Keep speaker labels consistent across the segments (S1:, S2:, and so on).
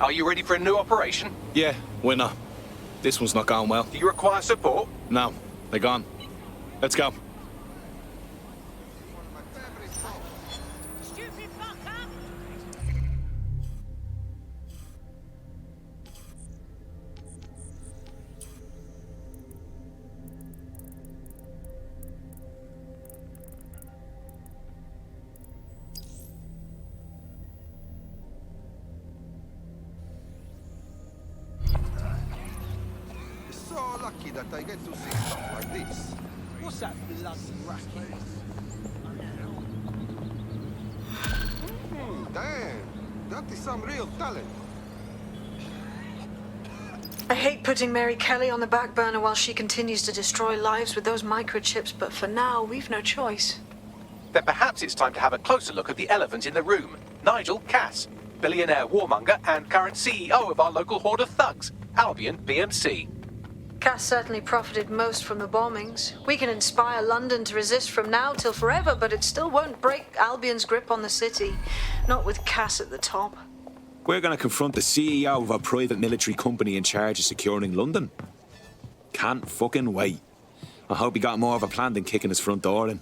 S1: Are you ready for a new operation?
S2: Yeah, why not? This one's not going well.
S1: Do you require support?
S2: No, they're gone. Let's go.
S3: So lucky that I get to see stuff like this.
S4: What's that bloody racket?
S3: Damn, that is some real talent.
S5: I hate putting Mary Kelly on the back burner while she continues to destroy lives with those microchips, but for now, we've no choice.
S1: Then perhaps it's time to have a closer look at the elephant in the room. Nigel Cass, billionaire warmonger and current CEO of our local horde of thugs, Albion BMC.
S5: Cass certainly profited most from the bombings. We can inspire London to resist from now till forever, but it still won't break Albion's grip on the city. Not with Cass at the top.
S2: We're going to confront the CEO of a private military company in charge of securing London. Can't fucking wait. I hope he got more of a plan than kicking his front door in.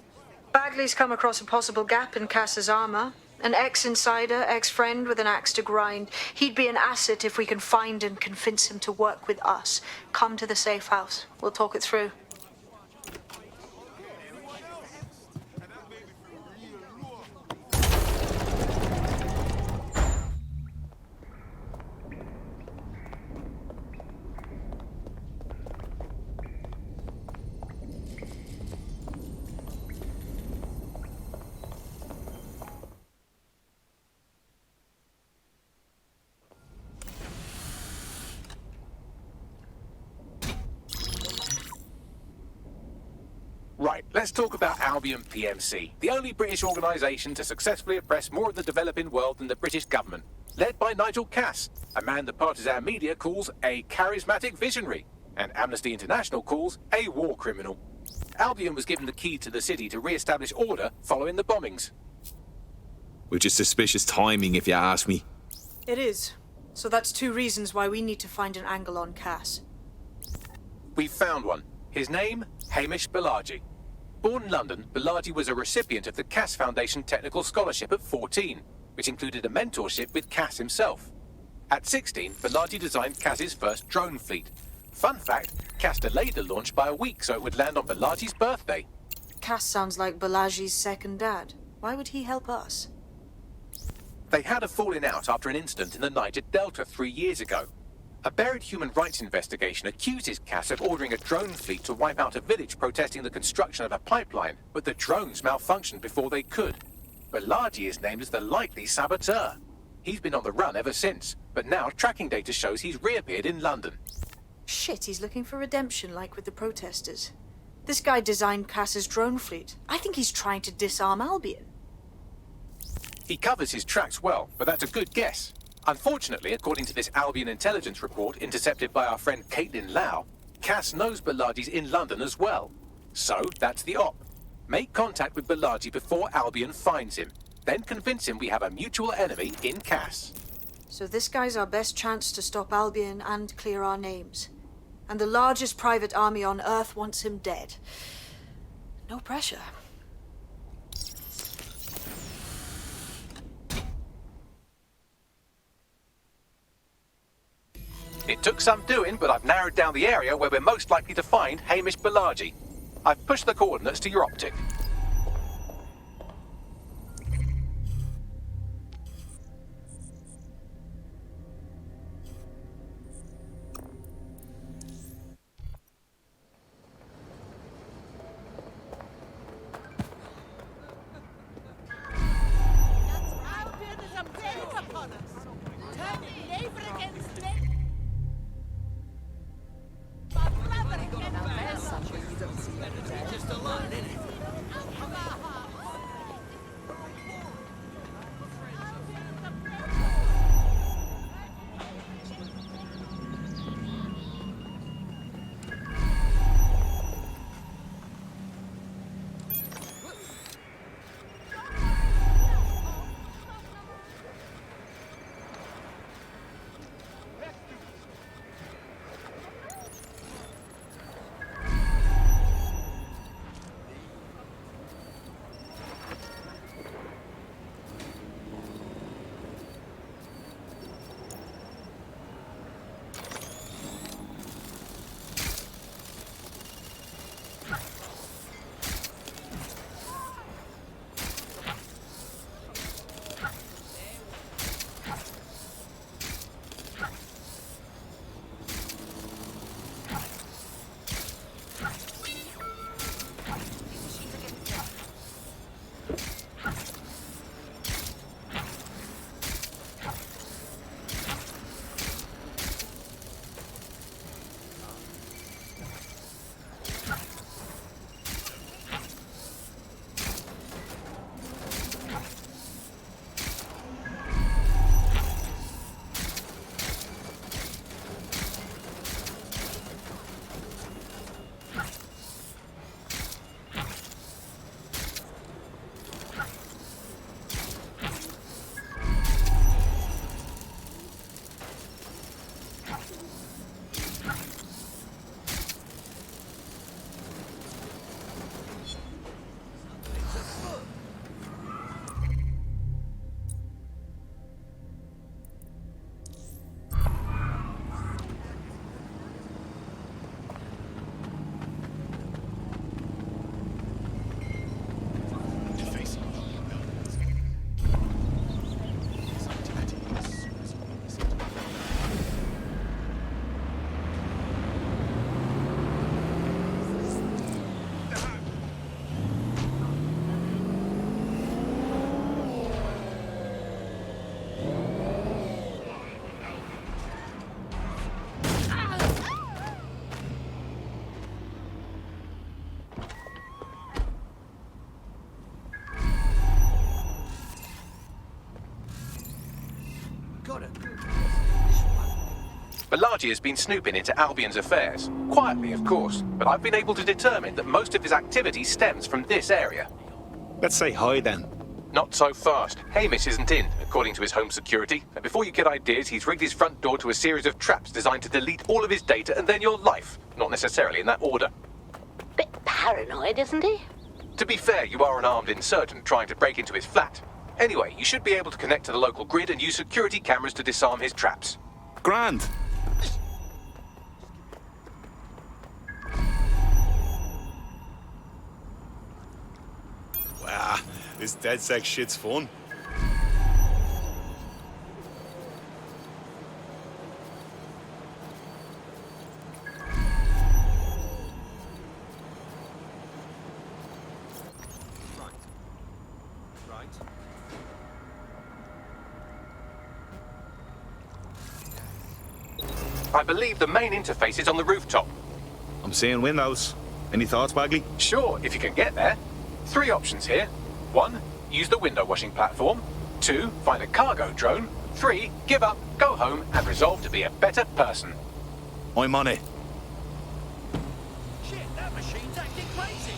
S5: Bagley's come across a possible gap in Cass's armour. An ex-insider, ex-friend with an axe to grind. He'd be an asset if we can find and convince him to work with us. Come to the safe house. We'll talk it through.
S1: Right, let's talk about Albion PMC, the only British organisation to successfully oppress more of the developing world than the British government, led by Nigel Cass, a man the partisan media calls a charismatic visionary, and Amnesty International calls a war criminal. Albion was given the key to the city to re-establish order following the bombings.
S2: Which is suspicious timing, if you ask me.
S5: It is. So that's two reasons why we need to find an angle on Cass.
S1: We've found one. His name, Hamish Balaji. Born in London, Balaji was a recipient of the Cass Foundation Technical Scholarship at 14, which included a mentorship with Cass himself. At 16, Balaji designed Cass's first drone fleet. Fun fact, Cass delayed the launch by a week so it would land on Balaji's birthday.
S5: Cass sounds like Balaji's second dad. Why would he help us?
S1: They had a falling out after an incident in the Niger Delta 3 years ago. A buried human rights investigation accuses Cass of ordering a drone fleet to wipe out a village protesting the construction of a pipeline, but the drones malfunctioned before they could. Balaji is named as the likely saboteur. He's been on the run ever since, but now tracking data shows he's reappeared in London.
S5: Shit, he's looking for redemption like with the protesters. This guy designed Cass's drone fleet. I think he's trying to disarm Albion.
S1: He covers his tracks well, but that's a good guess. Unfortunately, according to this Albion intelligence report intercepted by our friend Caitlin Lau, Cass knows Balaji's in London as well. So, that's the op. Make contact with Balaji before Albion finds him. Then convince him we have a mutual enemy in Cass.
S5: So this guy's our best chance to stop Albion and clear our names. And the largest private army on Earth wants him dead. No pressure.
S1: It took some doing, but I've narrowed down the area where we're most likely to find Hamish Balaji. I've pushed the coordinates to your optic. Balaji has been snooping into Albion's affairs. Quietly, of course, but I've been able to determine that most of his activity stems from this area.
S2: Let's say hi then.
S1: Not so fast. Hamish isn't in, according to his home security. And before you get ideas, he's rigged his front door to a series of traps designed to delete all of his data and then your life. Not necessarily in that order.
S6: Bit paranoid, isn't he?
S1: To be fair, you are an armed insurgent trying to break into his flat. Anyway, you should be able to connect to the local grid and use security cameras to disarm his traps.
S2: Grand. Wow, this dead sex shit's fun.
S1: I believe the main interface is on the rooftop.
S2: I'm seeing windows. Any thoughts, Bagley?
S1: Sure, if you can get there. 3 options here. 1, use the window washing platform. 2, find a cargo drone. 3, give up, go home, and resolve to be a better person.
S2: I'm on it.
S4: Shit, that machine's acting crazy.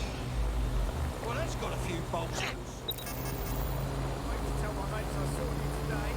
S4: Well, that's got a few bolts. Wait to tell my mates I saw you today.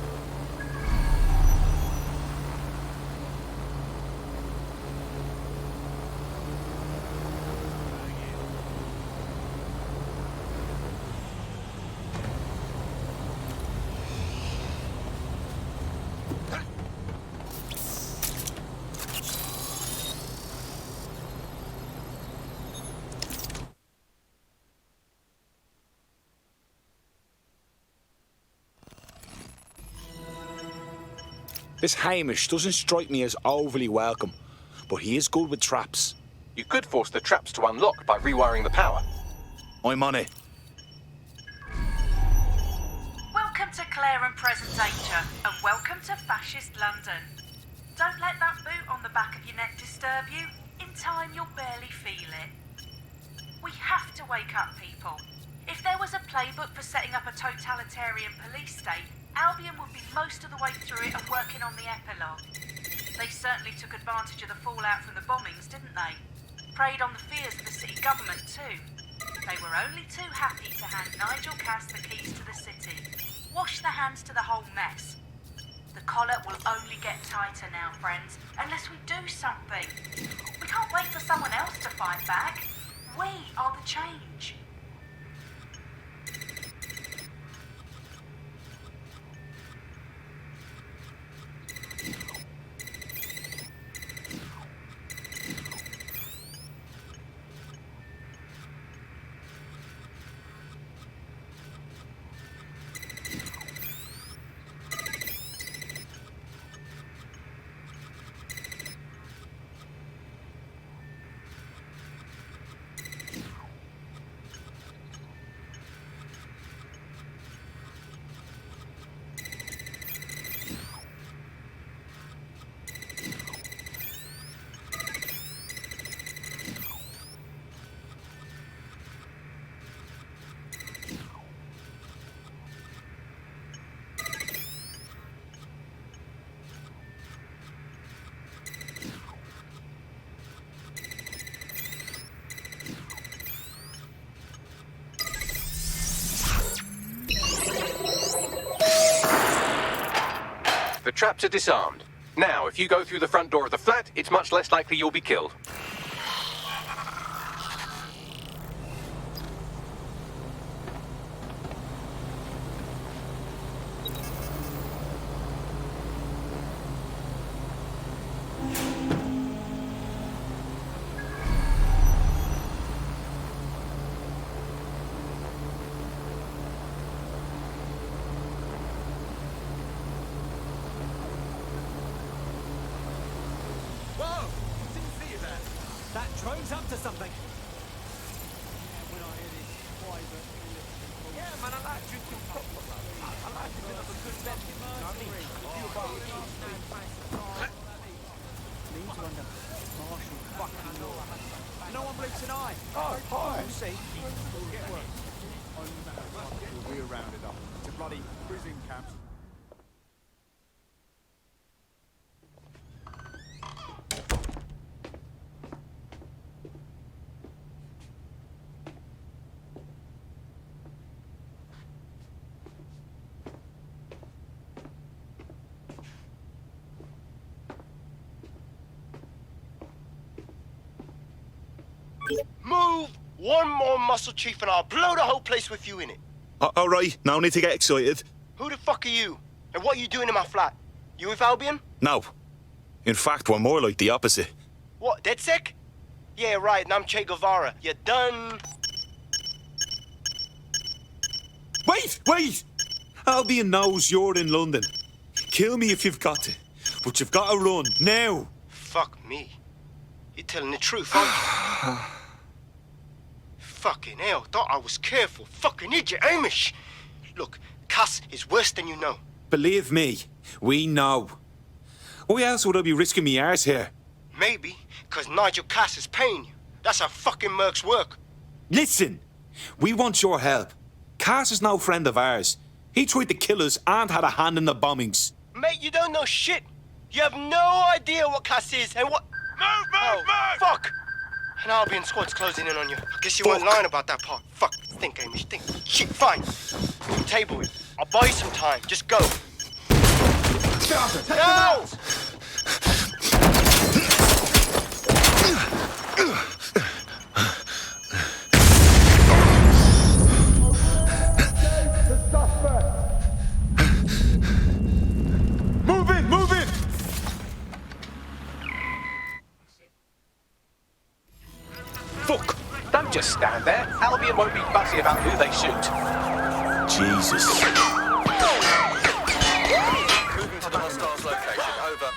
S2: This Hamish doesn't strike me as overly welcome, but he is good with traps.
S1: You could force the traps to unlock by rewiring the power.
S2: I'm on it.
S7: Welcome to Clare and Present Danger, and welcome to Fascist London. Don't let that boot on the back of your neck disturb you. In time, you'll barely feel it. We have to wake up, people. If there was a playbook for setting up a totalitarian police state, Albion would be most of the way through it and working on the epilogue. They certainly took advantage of the fallout from the bombings, didn't they? Preyed on the fears of the city government too. They were only too happy to hand Nigel Cass the keys to the city. Wash their hands to the whole mess. The collar will only get tighter now, friends, unless we do something. We can't wait for someone else to fight back. We are the change.
S1: The traps are disarmed. Now, if you go through the front door of the flat, it's much less likely you'll be killed.
S4: Whoa! Didn't see you there. That drone's up to something. When I hear this private... Yeah, man, I like drinking proper, man. I like a bit of a good bed, you know what I mean? You about need to under martial fucking law. No one blinks an eye. Oh, hi. We'll see. We'll get worse. We're rounded up to bloody prison camps.
S8: Move one more muscle, Chief, and I'll blow the whole place with you in it.
S2: All right, no need to get excited.
S8: Who the fuck are you? And what are you doing in my flat? You with Albion?
S2: No. In fact, we're more like the opposite.
S8: What, DedSec? Yeah, right, and I'm Che Guevara. You done?
S2: Wait! Albion knows you're in London. Kill me if you've got to. But you've got to run, now.
S8: Fuck me. You're telling the truth, aren't you? Fucking hell, thought I was careful. Fucking idiot, Amish. Look, Cass is worse than you know.
S2: Believe me, we know. Why else would I be risking me arse here?
S8: Maybe, because Nigel Cass is paying you. That's how fucking mercs work.
S2: Listen, we want your help. Cass is no friend of ours. He tried to kill us and had a hand in the bombings.
S8: Mate, you don't know shit. You have no idea what Cass is and what... Move! Fuck! An Albion squad's closing in on you. I guess you weren't lying about that part. Fuck. Think, Amish, think. Shit, fine. Table it. I'll buy you some time. Just go. No!
S2: Move in! Fuck!
S1: Don't just stand there. Albion won't be fussy about who they shoot.
S2: Jesus.
S3: Moving to the hostiles location. Over.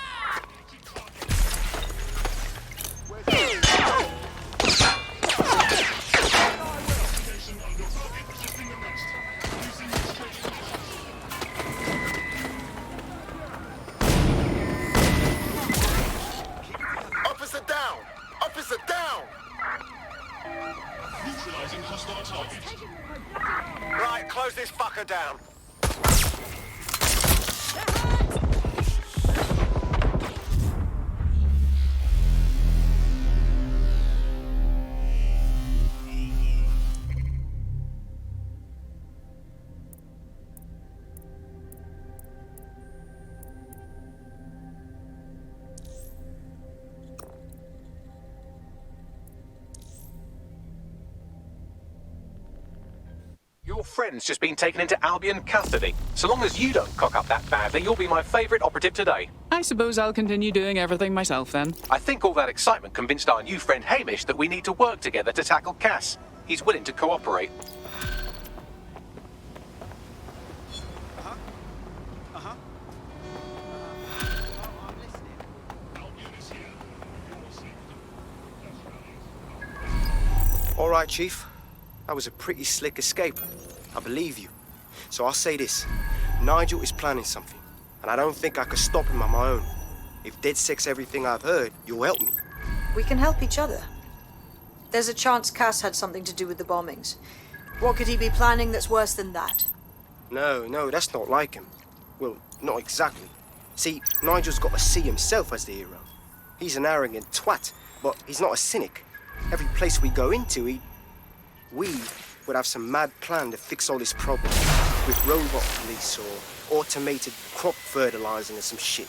S9: Officer down! Officer down!
S3: Right, close this fucker down.
S1: Your friend's just been taken into Albion custody. So long as you don't cock up that badly, you'll be my favourite operative today.
S10: I suppose I'll continue doing everything myself then.
S1: I think all that excitement convinced our new friend Hamish that we need to work together to tackle Cass. He's willing to cooperate.
S8: All right, Chief. That was a pretty slick escape. I believe you. So I'll say this. Nigel is planning something, and I don't think I could stop him on my own. If DedSec's everything I've heard, you'll help me.
S5: We can help each other. There's a chance Cass had something to do with the bombings. What could he be planning that's worse than that?
S8: No, that's not like him. Well, not exactly. See, Nigel's got to see himself as the hero. He's an arrogant twat, but he's not a cynic. Every place we go into, we would have some mad plan to fix all this problem. With robot police or automated crop fertilizing and some shit.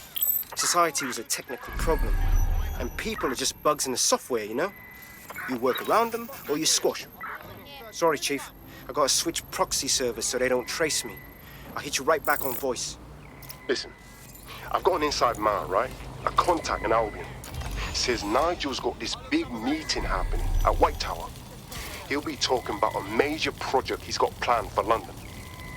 S8: Society was a technical problem, and people are just bugs in the software, you know? You work around them, or you squash them. Sorry, Chief. I gotta switch proxy servers so they don't trace me. I'll hit you right back on voice.
S9: Listen, I've got an inside man, right? A contact in Albion. Says Nigel's got this big meeting happening at White Tower. He'll be talking about a major project he's got planned for London.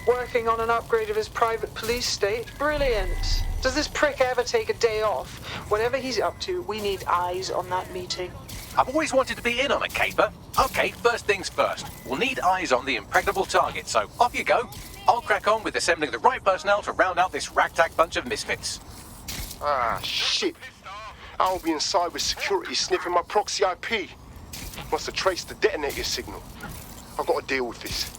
S11: Working on an upgrade of his private police state? Brilliant. Does this prick ever take a day off? Whatever he's up to, we need eyes on that meeting.
S1: I've always wanted to be in on a caper. Okay, first things first. We'll need eyes on the impregnable target, so off you go. I'll crack on with assembling the right personnel to round out this ragtag bunch of misfits.
S9: Ah, shit. Albion cybersecurity sniffing my proxy IP. Must have traced the detonator signal. I've got to deal with this.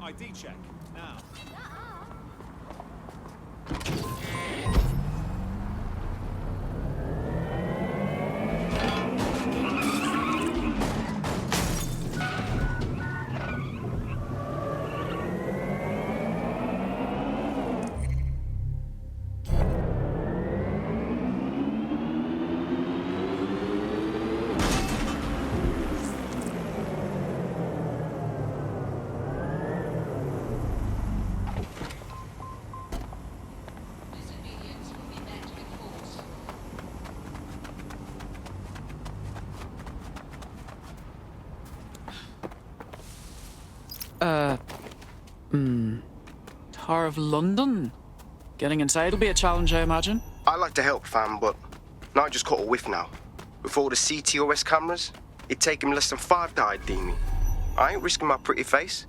S12: ID check, now.
S10: Tower of London? Getting inside will be a challenge, I imagine.
S8: I like to help, fam, but Nigel's caught a whiff now. With all the CTOS cameras, it'd take him less than 5 to ID me. I ain't risking my pretty face.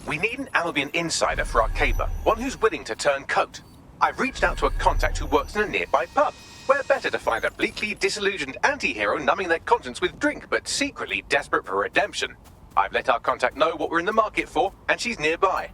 S1: We need an Albion insider for our caper, one who's willing to turn coat. I've reached out to a contact who works in a nearby pub. Where better to find a bleakly disillusioned anti-hero numbing their conscience with drink, but secretly desperate for redemption. I've let our contact know what we're in the market for, and she's nearby.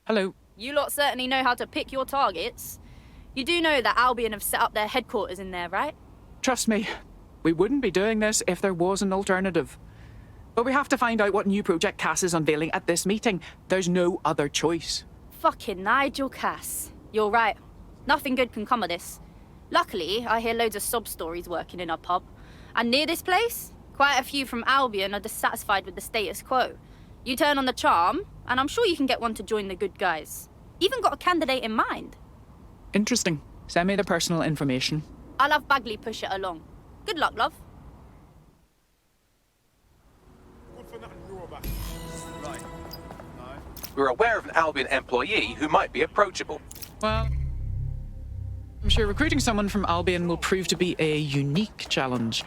S10: Hello.
S13: You lot certainly know how to pick your targets. You do know that Albion have set up their headquarters in there, right?
S10: Trust me, we wouldn't be doing this if there was an alternative. But we have to find out what new project Cass is unveiling at this meeting. There's no other choice.
S13: Fucking Nigel Cass. You're right. Nothing good can come of this. Luckily, I hear loads of sob stories working in our pub. And near this place, quite a few from Albion are dissatisfied with the status quo. You turn on the charm, and I'm sure you can get one to join the good guys. Even got a candidate in mind.
S10: Interesting. Send me the personal information.
S13: I'll have Bagley push it along. Good luck, love.
S1: We're aware of an Albion employee who might be approachable.
S10: Well, I'm sure recruiting someone from Albion will prove to be a unique challenge.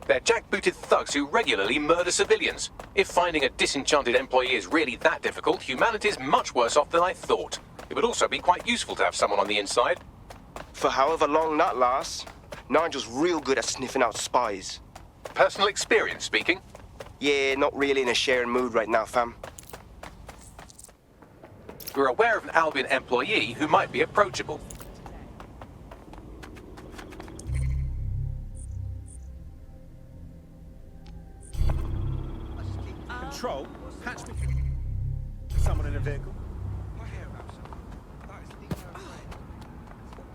S1: They're jackbooted thugs who regularly murder civilians. If finding a disenchanted employee is really that difficult, humanity's much worse off than I thought. It would also be quite useful to have someone on the inside.
S8: For however long that lasts, Nigel's real good at sniffing out spies.
S1: Personal experience speaking?
S8: Yeah, not really in a sharing mood right now, fam.
S1: We're aware of an Albion employee who might be approachable.
S12: Control, patch me. Someone in a vehicle.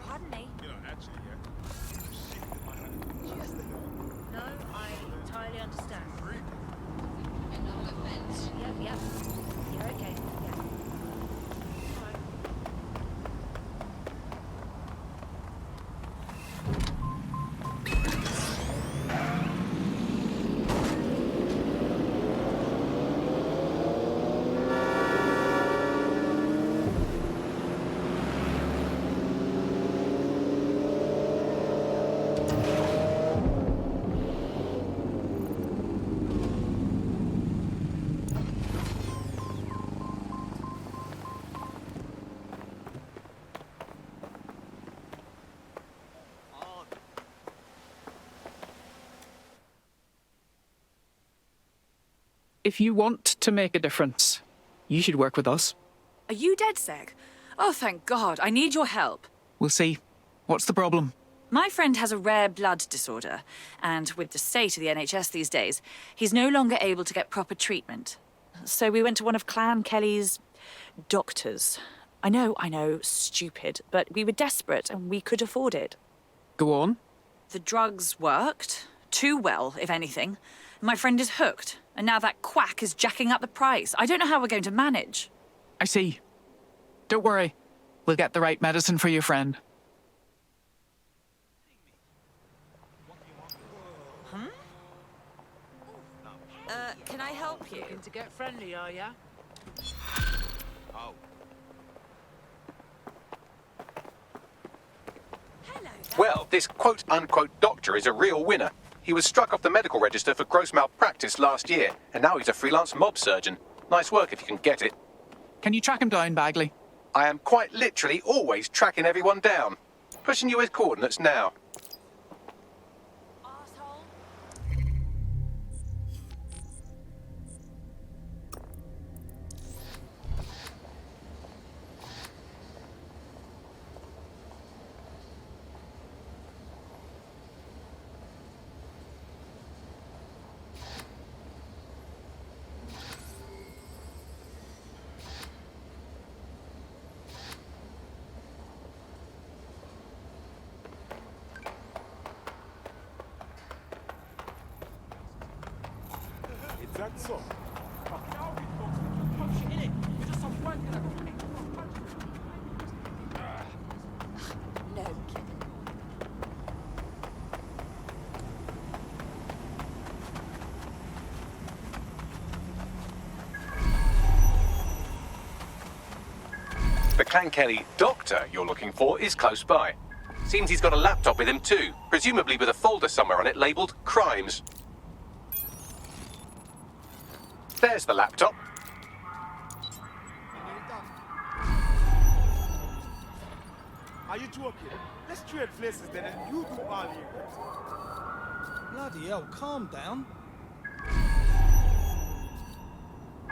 S13: Pardon me?
S12: Actually,
S13: No, I entirely understand. Yep. You're okay. Yeah. Alright.
S10: If you want to make a difference, you should work with us.
S14: Are you dead, Seg? Oh, thank God. I need your help.
S10: We'll see. What's the problem?
S14: My friend has a rare blood disorder, and with the state of the NHS these days, he's no longer able to get proper treatment. So we went to one of Clan Kelly's doctors. I know, stupid, but we were desperate and we could afford it.
S10: Go on.
S14: The drugs worked. Too well, if anything. My friend is hooked, and now that quack is jacking up the price. I don't know how we're going to manage.
S10: I see. Don't worry. We'll get the right medicine for your friend.
S14: I help you?
S4: Looking to get friendly, are ya?
S12: Oh.
S1: Well, this quote-unquote doctor is a real winner. He was struck off the medical register for gross malpractice last year, and now he's a freelance mob surgeon. Nice work if you can get it.
S10: Can you track him down, Bagley?
S1: I am quite literally always tracking everyone down. Pushing you his coordinates now.
S12: Is that so?
S14: No.
S1: The Clan Kelly doctor you're looking for is close by. Seems he's got a laptop with him too, presumably with a folder somewhere on it labelled Crimes. There's the laptop.
S12: Are you joking? Let's trade places then and you do all the encrypting.
S15: Bloody hell, calm down.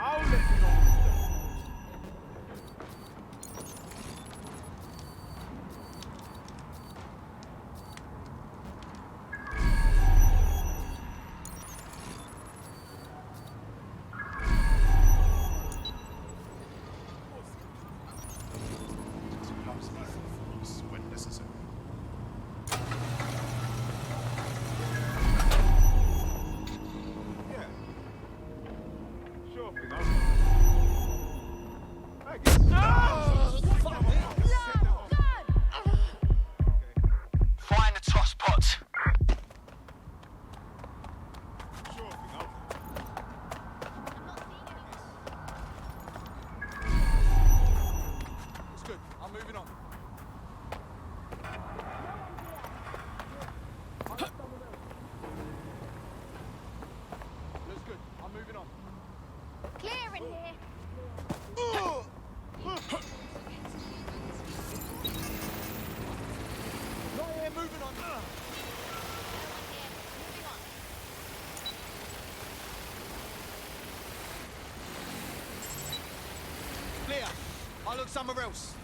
S12: I'll let you know.
S9: When necessary.
S12: Yeah. Sure,
S8: Find the toss pot.
S15: It's good. I'm moving on. Looks good. I'm moving on.
S13: Clear in here.
S15: Not here, moving on. Clear. I'll look somewhere else.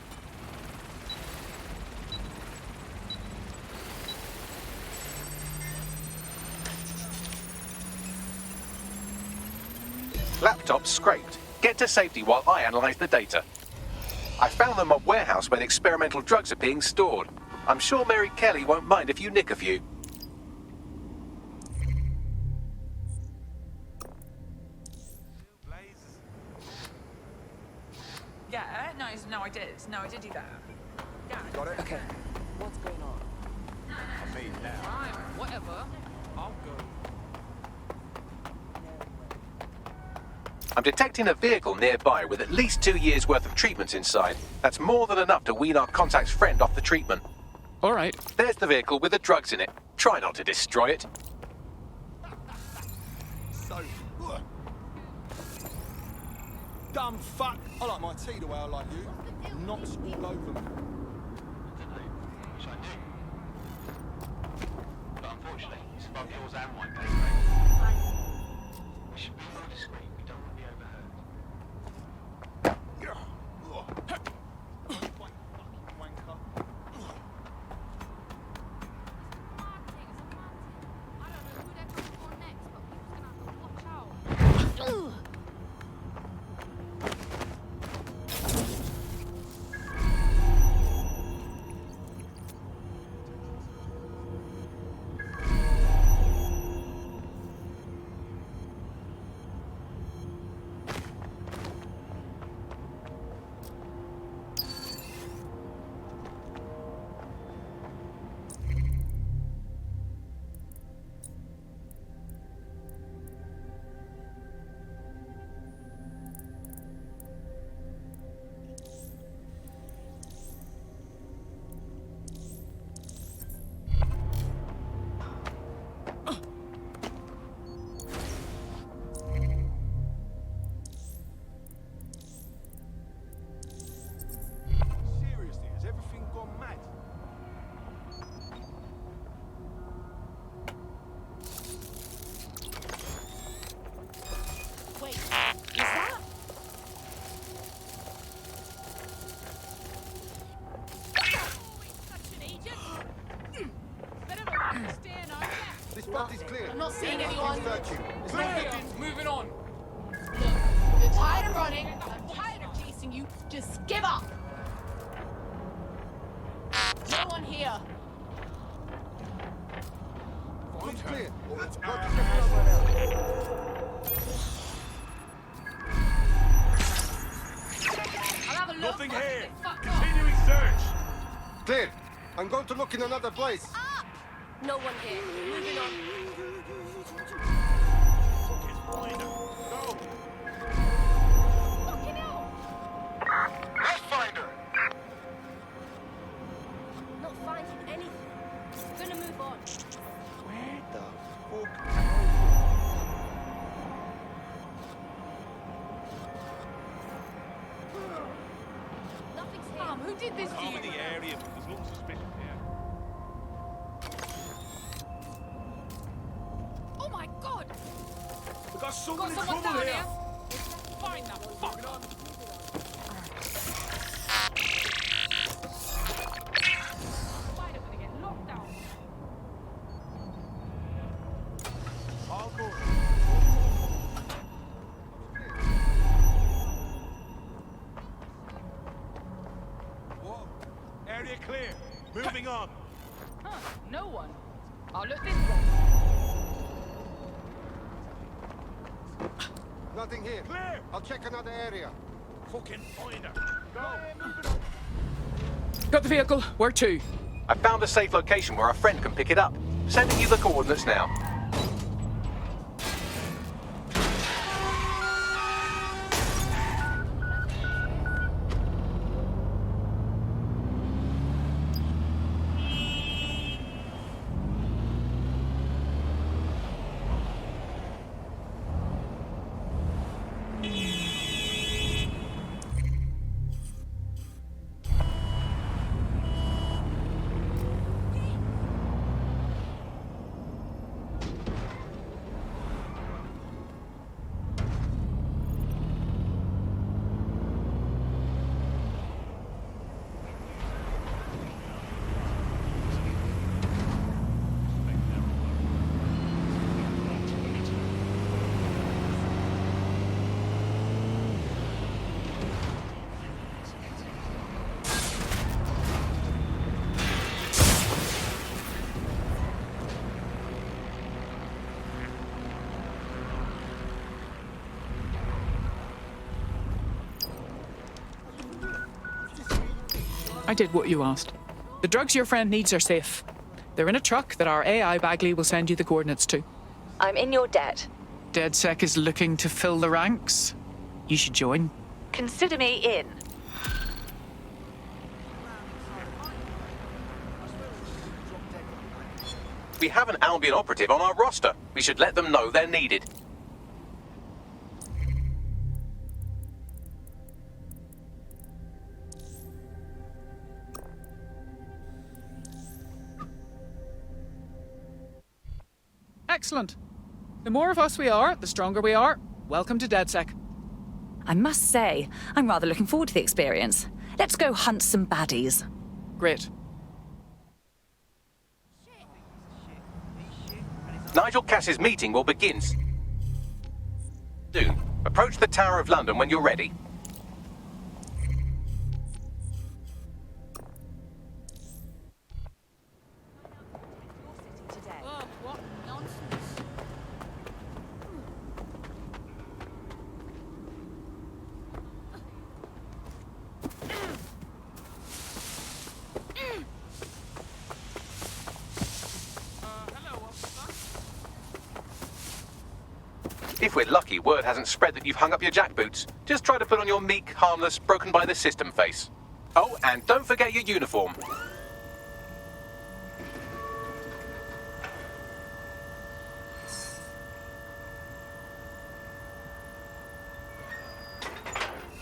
S1: Laptop scraped. Get to safety while I analyse the data. I found the mob warehouse where the experimental drugs are being stored. I'm sure Mary Kelly won't mind if you nick a few.
S14: Yeah, no, I did. No, I did do that. Yeah.
S12: Got it?
S14: Okay. What's going on?
S12: I mean, now.
S4: Fine, whatever. I'll go.
S1: I'm detecting a vehicle nearby with at least 2 years' worth of treatments inside. That's more than enough to wean our contact's friend off the treatment.
S10: All right.
S1: There's the vehicle with the drugs in it. Try not to destroy it.
S15: So, dumb fuck. I like my tea the way I like you. Knots all over me.
S16: Which I do. But unfortunately, it's above yours and my pay grade. We should be more discreet. We don't want to be overheard.
S3: spot is clear.
S17: I'm not seeing anyone.
S3: Searching.
S17: Clear. Moving on. Look, you're tired of running. I'm tired of chasing you. Just give up. No one here.
S3: Looks clear.
S17: I'll have a look.
S12: Nothing here.
S17: Fuck
S12: Continuing search.
S3: Clear. I'm going to look in another place.
S17: up. No one here. Moving on.
S12: Go.
S17: Fucking hell.
S9: Pathfinder!
S17: Not finding anything. Gonna move on.
S3: Where the fuck?
S17: Nothing's here. Who did this to
S12: Calm in
S17: you?
S12: the area, but there's nothing suspicious here.
S17: Oh my god.
S12: We got someone
S17: Got
S12: in
S17: someone
S12: trouble
S17: down
S12: here.
S17: here. Find that fucker. Spider gonna get locked down.
S12: All good. Whoa. Area clear. Moving on.
S17: Huh, no one. I'll look this way.
S3: Nothing here.
S12: Clear.
S3: I'll check another area.
S12: Fucking find her. Go.
S10: Got the vehicle. Where to?
S1: I found a safe location where our friend can pick it up. Sending you the coordinates now.
S10: I did what you asked. The drugs your friend needs are safe. They're in a truck that our AI Bagley will send you the coordinates to.
S14: I'm in your debt.
S10: DedSec is looking to fill the ranks. You should join.
S14: Consider me in.
S1: We have an Albion operative on our roster. We should let them know they're needed.
S10: Excellent. The more of us we are, the stronger we are. Welcome to DedSec.
S14: I must say, I'm rather looking forward to the experience. Let's go hunt some baddies.
S10: Great.
S1: Nigel Cass's meeting will begin soon. Approach the Tower of London when you're ready.
S17: Oh, what nonsense.
S1: If we're lucky, word hasn't spread that you've hung up your jackboots. Just try to put on your meek, harmless, broken by the system face. Oh, and don't forget your uniform.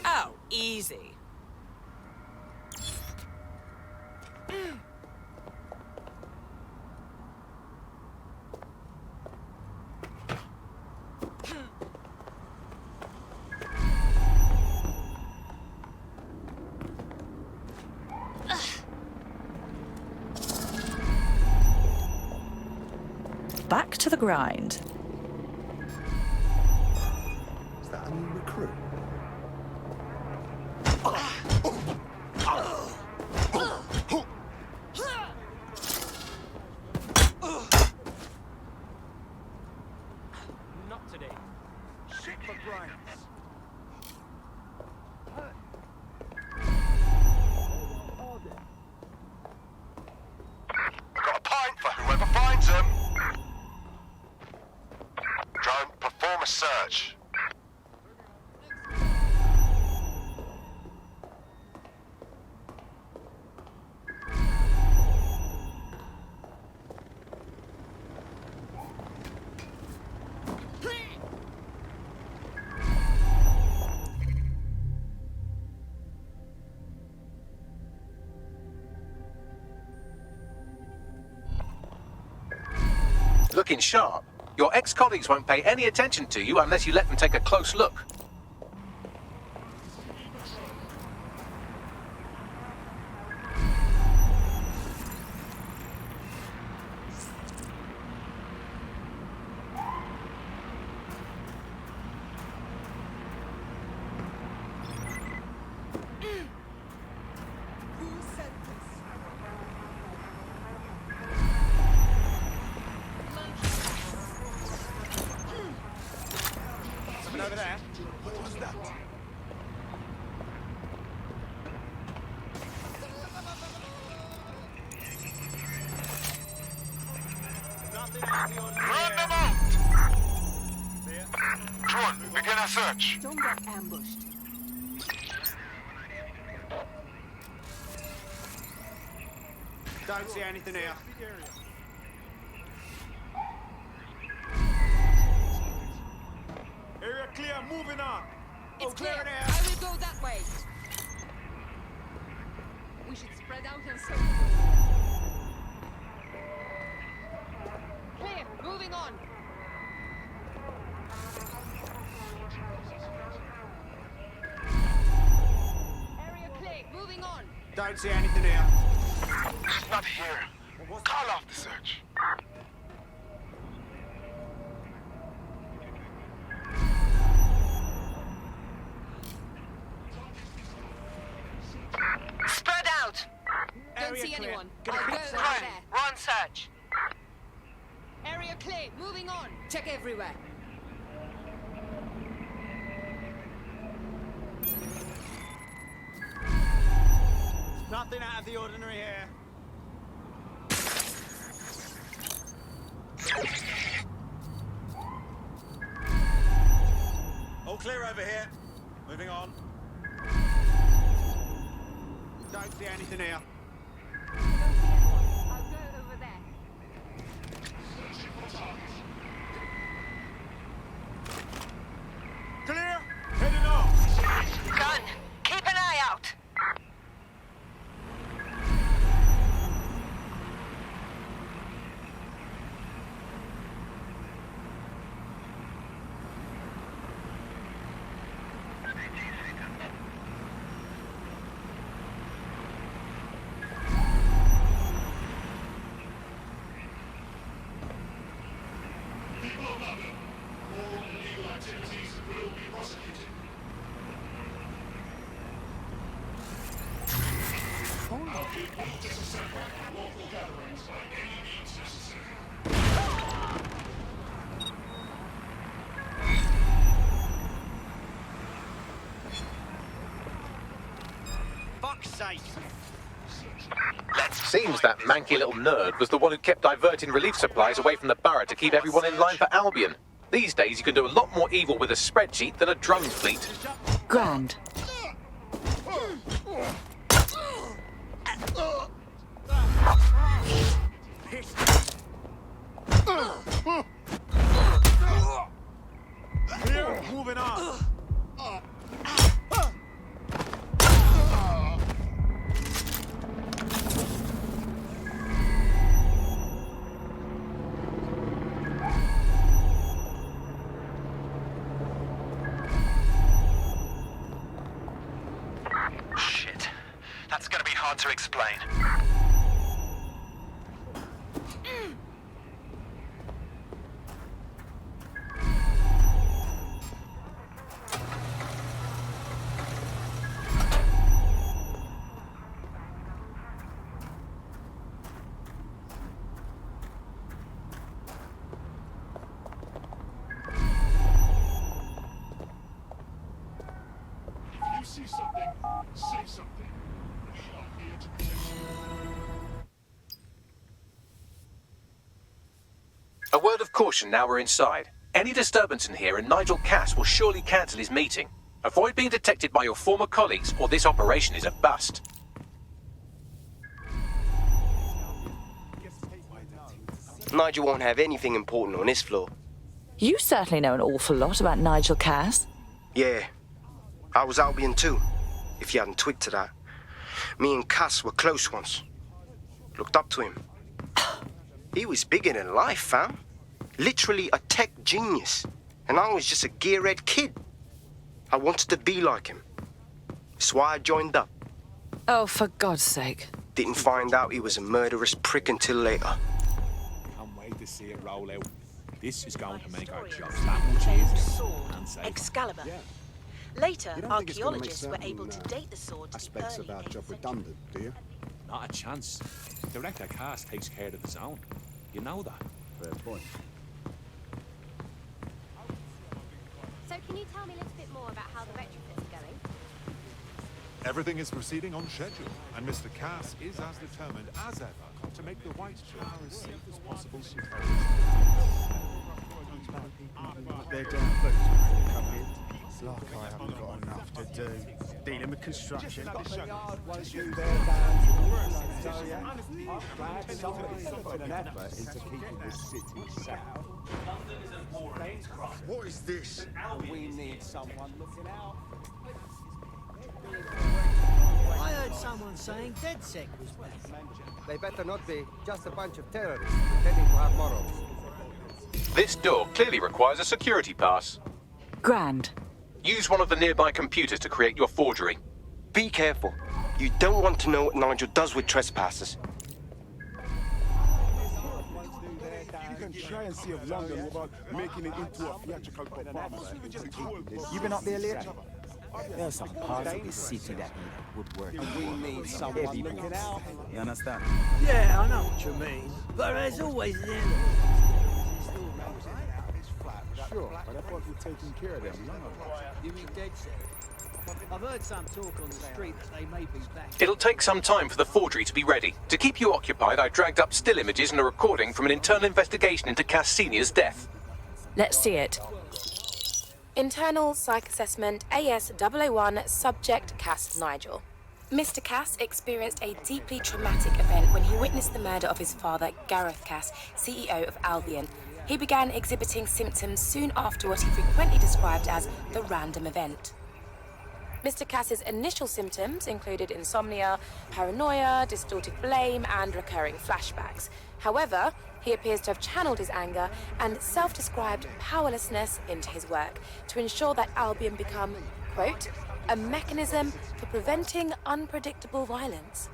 S14: Oh, easy. back to the grind.
S3: Is that a new recruit?
S4: Not today. Shit for grinds.
S9: Got a pint for whoever finds them. Drone, perform a search.
S1: Looking sharp. Your ex-colleagues won't pay any attention to you unless you let them take a close look.
S12: Something over there. What was that?
S9: Run them out! Drone, begin a search.
S17: Don't get ambushed.
S12: Don't see anything here. Area clear, moving on.
S17: It's clear.
S12: clear there.
S17: I will go that way. We should spread out and search. Clear. Moving on. Area clear. Moving on.
S12: Don't see anything here.
S9: She's not here. Call off the search.
S6: Spread out.
S17: Don't see anyone.
S12: Get a
S17: I'll go
S12: quick
S17: over
S12: search.
S17: there.
S6: Run search.
S17: Area clear. Moving on. Check everywhere.
S12: Nothing out of the ordinary here. All clear over here. Moving on. Don't see anything here.
S17: Don't see anyone. I'll go over there.
S12: Clear. Heading off.
S6: Gun. Keep an eye out.
S12: Fuck's sake.
S1: Seems that manky little nerd was the one who kept diverting relief supplies away from the borough to keep everyone in line for Albion. These days you can do a lot more evil with a spreadsheet than a drone fleet.
S14: Grand.
S12: Clear. Moving on.
S16: Shit. That's gonna be hard to explain.
S1: word of caution now we're inside. Any disturbance in here and Nigel Cass will surely cancel his meeting. Avoid being detected by your former colleagues or this operation is a bust.
S8: Nigel won't have anything important on this floor.
S14: You certainly know an awful lot about Nigel Cass.
S8: Yeah, I was Albion too, if you hadn't twigged to that. Me and Cass were close once. Looked up to him. He was bigger than life, fam. Literally a tech genius. And I was just a gearhead kid. I wanted to be like him. That's why I joined up.
S14: Oh, for God's sake.
S8: Didn't find out he was a murderous prick until later.
S2: Can't wait to see it roll out. This is going to make our jobs that much easier and safer.
S18: Excalibur. Later, archaeologists were able to date the sword to the
S19: Aspects
S18: early
S19: of our
S18: 8th
S19: job
S18: century.
S19: redundant, do you?
S2: Not a chance. Director Cass takes care of his own. You know that.
S19: Fair point.
S20: So can you tell me a little bit more about how the retrofits are going?
S21: Everything is proceeding on schedule, and Mr. Cass is as determined as ever to make the White Tower as safe as possible for terrorists.
S19: They're down folks before they come in. Like I haven't got enough to do. Dealing with construction.
S3: What is this?
S4: We need someone looking out.
S22: I heard someone saying DedSec was back.
S23: They better not be. Just a bunch of terrorists pretending to have morals.
S1: This door clearly requires a security pass.
S14: Grand.
S1: Use one of the nearby computers to create your forgery.
S8: Be careful. You don't want to know what Nigel does with trespassers.
S12: You can try and save London without making it into a theatrical performance.
S24: You been up there lately? There are some parts of this city that need woodwork.
S4: We need someone looking out.
S24: You understand?
S22: Yeah, I know what you mean. But there's always an enemy.
S19: Sure, but I thought you'd taken care of them long ago.
S22: You mean DedSec? I've heard some talk on the street that they may be back.
S1: It'll take some time for the forgery to be ready. To keep you occupied, I dragged up still images and a recording from an internal investigation into Cass Sr.'s death.
S14: Let's see it.
S25: Internal Psych Assessment AS001 Subject Cass Nigel. Mr. Cass experienced a deeply traumatic event when he witnessed the murder of his father, Gareth Cass, CEO of Albion. He began exhibiting symptoms soon after what he frequently described as the random event. Mr. Cass's initial symptoms included insomnia, paranoia, distorted blame, and recurring flashbacks. However, he appears to have channeled his anger and self-described powerlessness into his work to ensure that Albion become, quote, a mechanism for preventing unpredictable violence.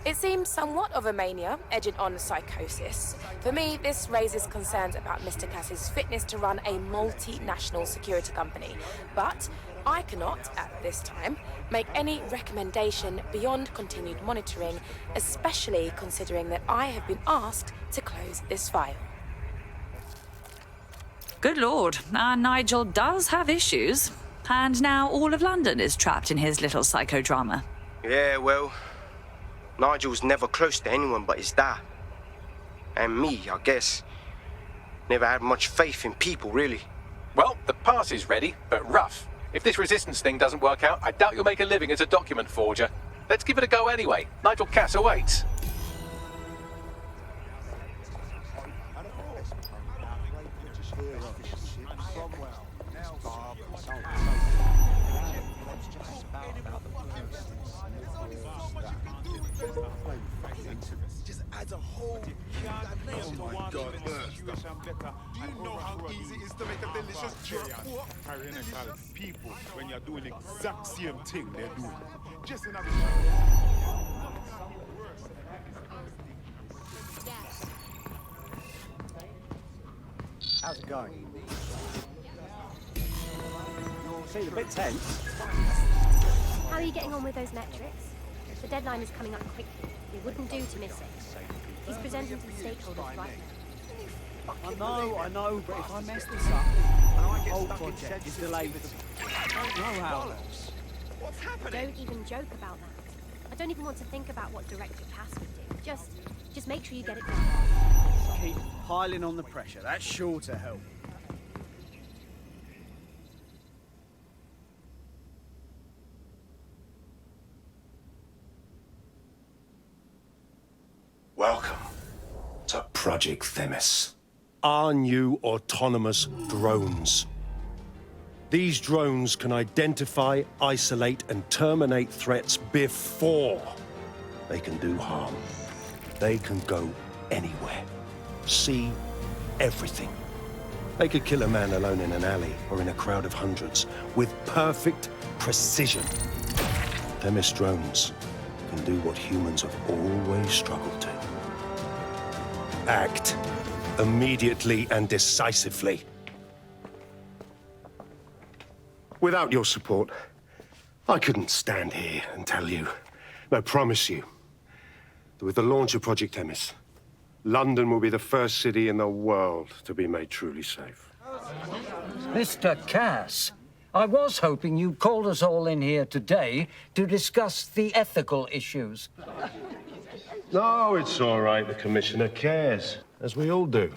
S25: It seems somewhat of a mania, edging on psychosis. For me, this raises concerns about Mr. Cass's fitness to run a multinational security company. But I cannot, at this time, make any recommendation beyond continued monitoring, especially considering that I have been asked to close this file.
S14: Good Lord, our Nigel does have issues. And now all of London is trapped in his little psychodrama.
S8: Yeah, well, Nigel's never close to anyone but his dad. And me, I guess. Never had much faith in people, really.
S1: Well, the pass is ready, but rough. If this resistance thing doesn't work out, I doubt you'll make a living as a document forger. Let's give it a go anyway. Nigel Cass awaits.
S12: Just as a whole. Oh my God, do you know how easy it is to make a delicious jerk pork?
S21: Tyrannical people, when you're doing the exact same thing they're doing.
S12: Just in a
S24: How's it going? Seem a bit tense.
S20: How are you getting on with those metrics? The deadline is coming up quickly. It wouldn't do to miss it. He's presenting to the stakeholders right now.
S24: I know, but if I mess this up, the whole project is delayed. I don't know how.
S20: What's happening? Don't even joke about that. I don't even want to think about what Director Cass would do. Just make sure you get it done.
S19: keep piling on the pressure. That's sure to help.
S5: Welcome to Project Themis.
S7: Our new autonomous drones. These drones can identify, isolate, and terminate threats before they can do harm. They can go anywhere, see everything. They could kill a man alone in an alley or in a crowd of hundreds with perfect precision. Themis drones can do what humans have always struggled to. Act immediately and decisively. Without your support, I couldn't stand here and tell you, I promise you, that with the launch of Project Themis, London will be the first city in the world to be made truly safe.
S11: Mr. Cass, I was hoping you called us all in here today to discuss the ethical issues.
S7: No, it's all right. The Commissioner cares, as we all do.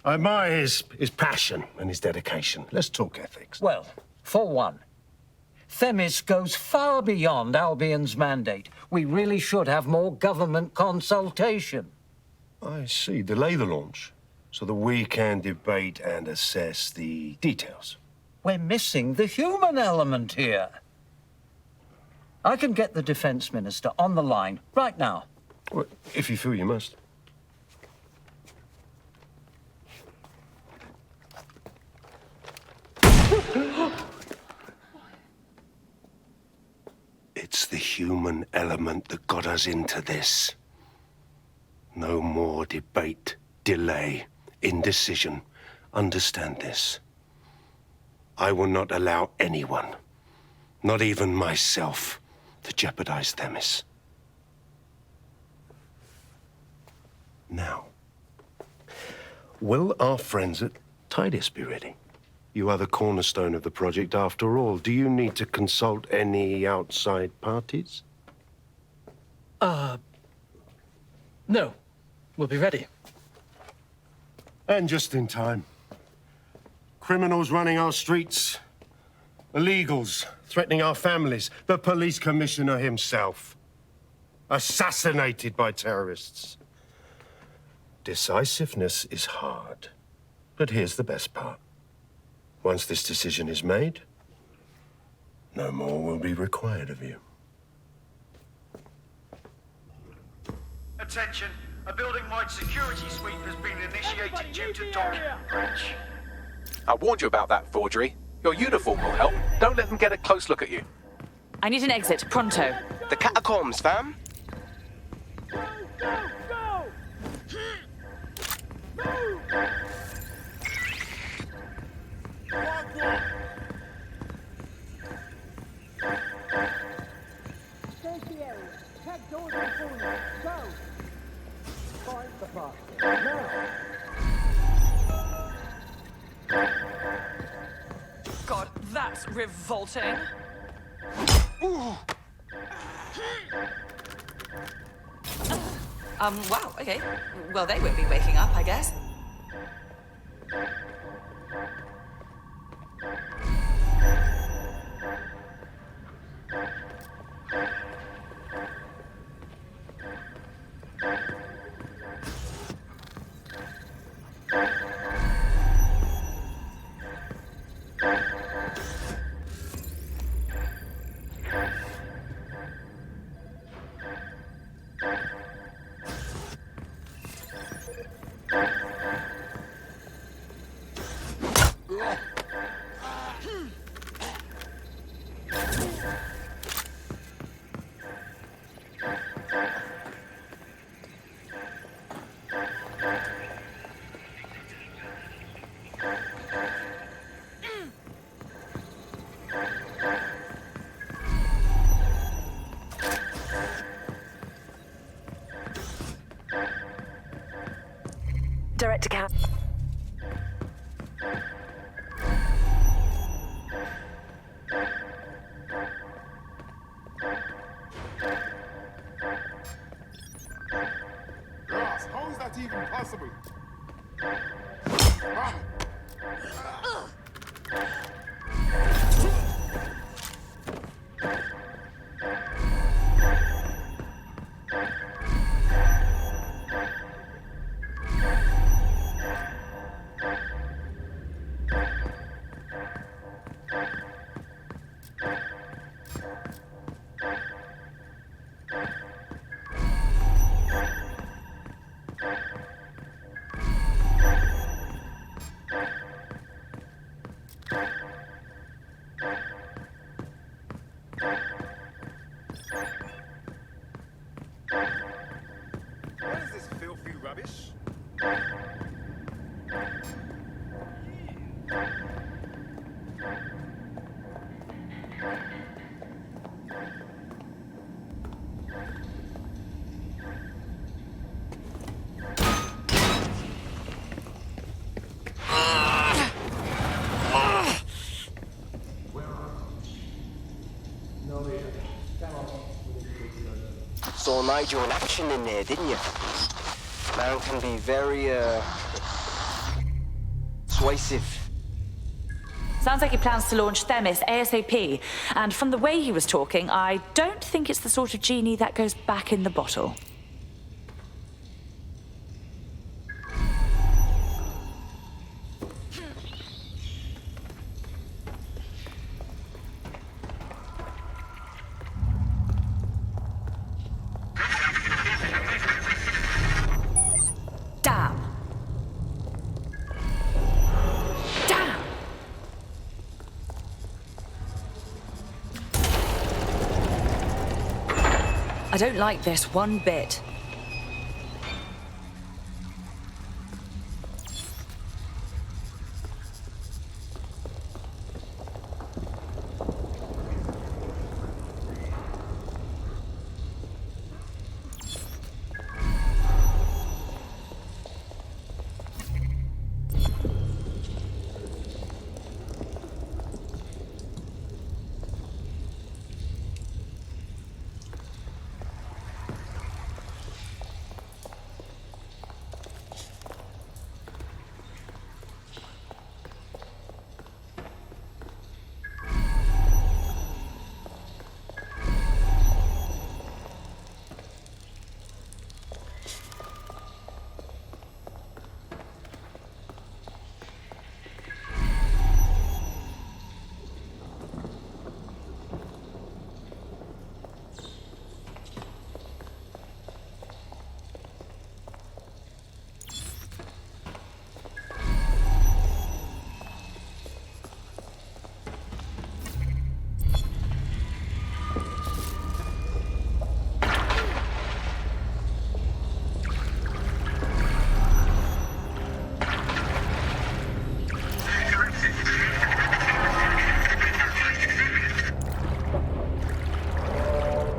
S7: I admire his passion and his dedication. Let's talk ethics.
S11: Well, for one, Themis goes far beyond Albion's mandate. We really should have more government consultation.
S7: I see. Delay the launch so that we can debate and assess the details.
S11: We're missing the human element here. I can get the Defense Minister on the line right now.
S7: Well, if you feel you must. It's the human element that got us into this. No more debate, delay, indecision. Understand this. I will not allow anyone, not even myself, to jeopardize Themis. Now, will our friends at Titus be ready? You are the cornerstone of the project after all. Do you need to consult any outside parties?
S11: No. We'll be ready.
S7: And just in time. Criminals running our streets. Illegals threatening our families. The police commissioner himself. Assassinated by terrorists. Decisiveness is hard. But here's the best part. Once this decision is made, no more will be required of you.
S13: Attention, a building-wide security sweep has been initiated due to document breach.
S1: I warned you about that forgery. Your uniform will help. Don't let them get a close look at you.
S14: I need an exit, pronto.
S8: The catacombs, fam.
S14: God, that's revolting. Wow, okay. Well, they won't be waking up, I guess.
S6: Direct to camp.
S12: Ross, how is that even possible? What is this filthy rubbish?
S8: Saw Nigel in action in there, didn't you? Man can be very, persuasive.
S14: Sounds like he plans to launch Themis ASAP. And from the way he was talking, I don't think it's the sort of genie that goes back in the bottle. Damn. Damn. I don't like this one bit.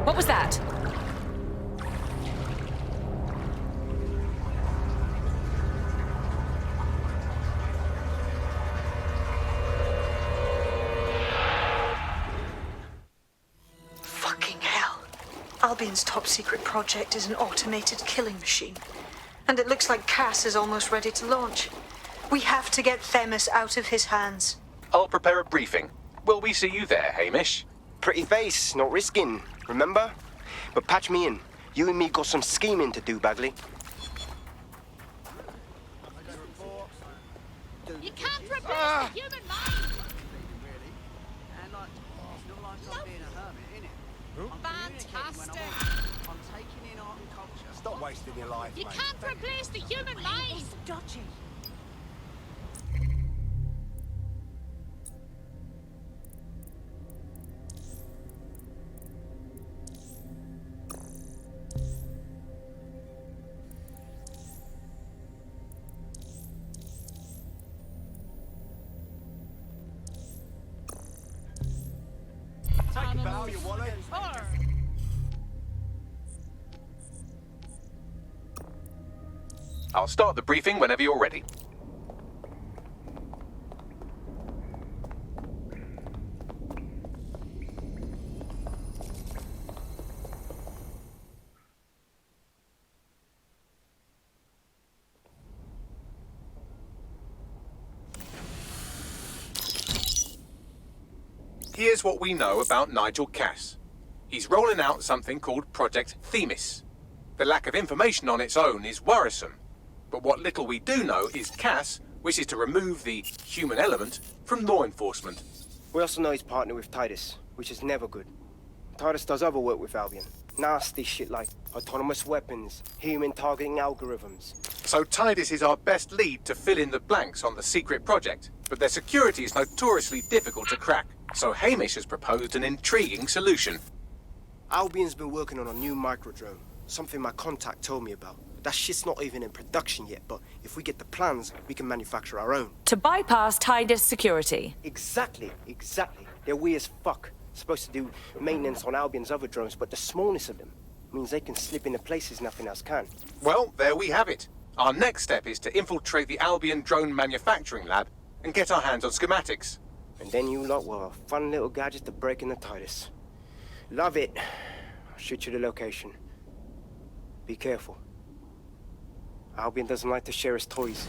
S14: What was that?
S9: Fucking hell. Albion's top secret project is an automated killing machine. And it looks like Cass is almost ready to launch. We have to get Themis out of his hands.
S1: I'll prepare a briefing. Will we see you there, Hamish?
S8: Pretty face, not risking, remember? But patch me in. You and me got some scheming to do, Bagley.
S10: You can't replace the human mind!
S19: And like, it's not like I'm being a hermit, innit? I'm
S10: Fantastic!
S19: I'm taking in art and culture.
S12: Stop wasting your life,
S10: You
S12: mate.
S10: can't replace the human mind!
S18: It's dodgy.
S12: Take a bow, you wallet.
S1: I'll start the briefing whenever you're ready. Here's what we know about Nigel Cass. He's rolling out something called Project Themis. The lack of information on its own is worrisome, but what little we do know is Cass wishes to remove the human element from law enforcement.
S8: We also know he's partnered with Titus, which is never good. Titus does other work with Albion. Nasty shit like autonomous weapons, human targeting algorithms.
S1: So Titus is our best lead to fill in the blanks on the secret project, but their security is notoriously difficult to crack. So Hamish has proposed an intriguing solution.
S8: Albion's been working on a new microdrone, something my contact told me about. That shit's not even in production yet, but if we get the plans, we can manufacture our own.
S14: To bypass Titus security.
S8: Exactly. They're weird as fuck. Supposed to do maintenance on Albion's other drones, but the smallness of them means they can slip into places nothing else can.
S1: Well, there we have it. Our next step is to infiltrate the Albion drone manufacturing lab and get our hands on schematics.
S8: And then you lot will have a fun little gadget to break in the Titus. Love it. I'll shoot you the location. Be careful. Albion doesn't like to share his toys.